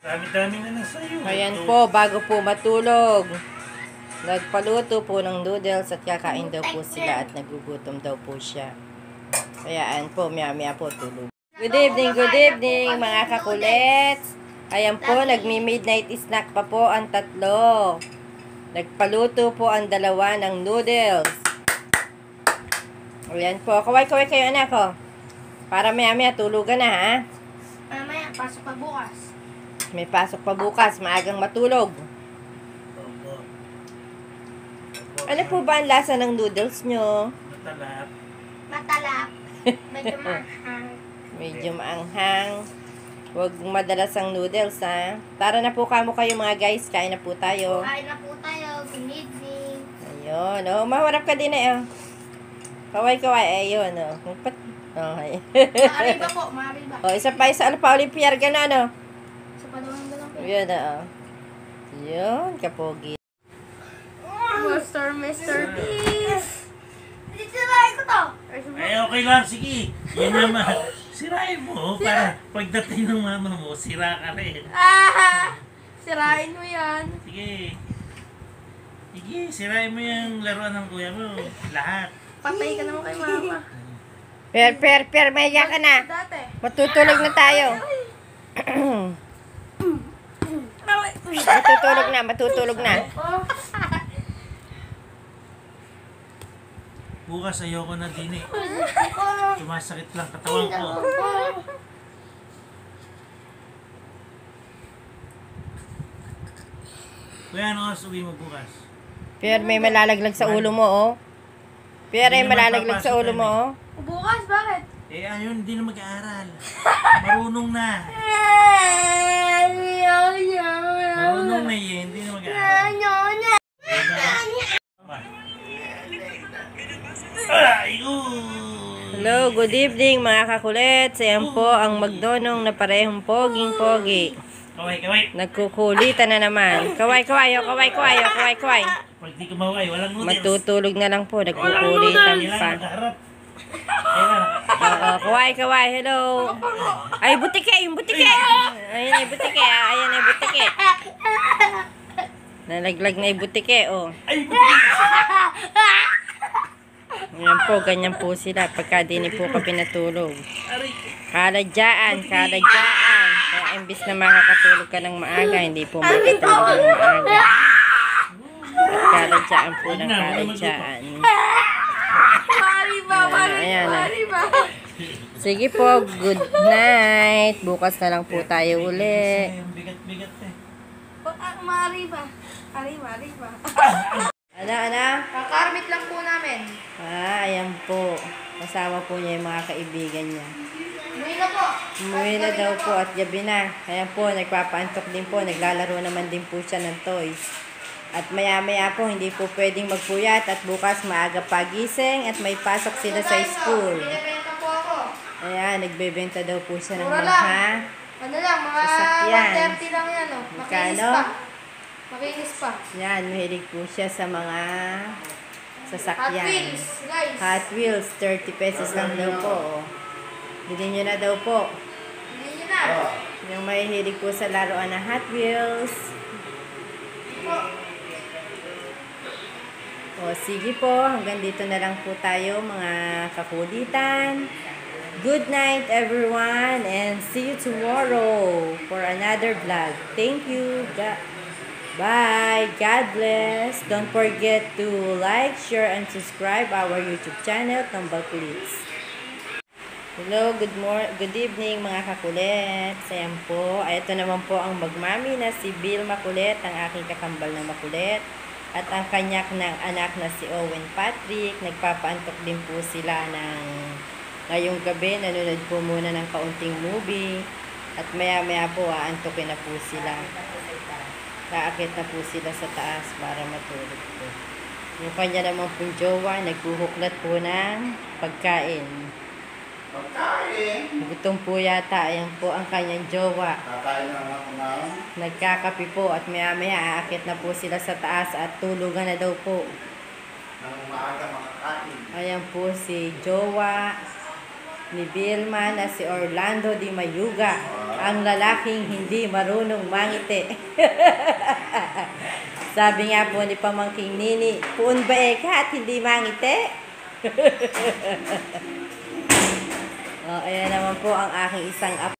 Dami-dami na sa'yo. Ayan po, bago po matulog. Nagpaluto po ng noodles at kakain daw po sila at nagugutom daw po siya. Ayan po, maya-maya po tulog. Good evening mga kakulets. Ayan po, nagmi-midnight snack pa po ang tatlo. Nagpaluto po ang dalawa ng noodles. Ayan po, kaway-kaway kayo anak ko. Para maya-maya tulugan na ha. Mamaya, pasok pa bukas. May pasok pa bukas, maagang matulog. Ano po ba ang lasa ng noodles nyo? Matalap. Matalap. Medyo mahang. Medyo maanghang. Huwag madalas ang noodles ha. Tara na po kamo kayo mga guys, kain na po tayo. Kain na po tayo. Good evening. Ayun, oh, maharap ka din eh. Oh. Kaway-kaway, ayun, oh. Okay. Maariba po, maariba. Oh, isa ano pa, Olympiar ka na, no? Sa paluhan-galang po. Yun, oh. Yun, kapogi. Mr. Beast. Dito na ko to. Ay, okay lang. Sige. Yan naman. Sirain mo. Para pagdating ng mama mo, sira ka rin. Sirain mo yan. Sige. Sige, sirain mo yung laruan ng kuya mo. Lahat. Patay ka naman kay mama. Per, maya ka na. Dati. Matutulog na tayo. Matutulog na. Oh. Bukas ayoko na din eh. Sumasakit lang katawan ko. Kuya, ano oras uwi mo bukas? Per, may malalaglag sa ulo mo, oh. Per, may malalaglag sa ulo mo, oh. Bukas, bakit? Eh, ayun, hindi na mag-aaral. Marunong na. Marunong na eh, hindi na mag-aaral. Hello, good evening mga kakulets. Ayan po ang magdonong na parehong poging-pogi. Kaway. Nagkukulitan na naman. Kaway. Pag di kumaway, walang noodles. Matutulog na lang po. Nagkukulitan pa. Oo, kaway. Hello. Ay, butike. Yung butike. Ayan ay butike. Ayan ay butike. Nalaglag na yung butike, oh. Ay, buti. Ayan po, ganyan po sila pagka din po ka pinatulog. Kaladyaan. Kaya imbis na makakatulog ka ng maaga, hindi po makatulog ng maaga. At kaladyaan po ng kaladyaan. Ayan. Sige po, good night. Bukas na lang po tayo uli. Bigat eh. Mariba. Ano? Kakarmit lang po namin. Ayan po. Kasama po niya yung mga kaibigan niya. Umuwi na po. Umuwi na daw po at gabi na. Ayan po, nagpapaantok din po. Naglalaro naman din po siya ng toys. At maya-maya po, hindi po pwedeng magpuyat. At bukas maaga pagising at may pasok sila sa school. Nagbebenta po ako. Ayan, nagbebenta daw po siya ng Mura mga Ano lang, mga sasakyan. 130 lang yan, oh. Makinis Magkano? pa. Makinis pa. Yan, mahilig po siya sa mga sasakyan. Hot Wheels, guys. Hot Wheels, 30 pesos lang daw po. Oh. Bilhin nyo na daw po. Hindi nyo na. Yung mahihilig po sa laruan na Hot Wheels. O, sige po. Hanggang dito na lang po tayo, mga kakulitan. Good night, everyone. And see you tomorrow for another vlog. Thank you. Bye. God bless. Don't forget to like, share, and subscribe our YouTube channel, Tambal Kulits. Hello, good evening mga kakulit. Ayan po. Ito naman po ang magmami na si Bill Makulit, ang aking kakambal na makulit. At ang kanyak ng anak na si Owen Patrick. Nagpapaantok din po sila ng ngayong gabi. Nanonood po muna ng kaunting movie. At maya-maya po aantokin na po sila. Kaakit na po sila sa taas para matulog po. Yung kanya naman pong jowa, naghuhuklat po ng pagkain. Gutom po yata. Ayan po ang kanyang jowa. Nagkakapi po at maya-maya aakit na po sila sa taas at tulugan na daw po. Ayan po si jowa ni Vilma na si Orlando Di Mayuga. ang lalaking hindi marunong mangiti. Sabi nga po ni Pamangking Nini, puun ba at hindi mangiti? Ayan naman po ang aking isang apo.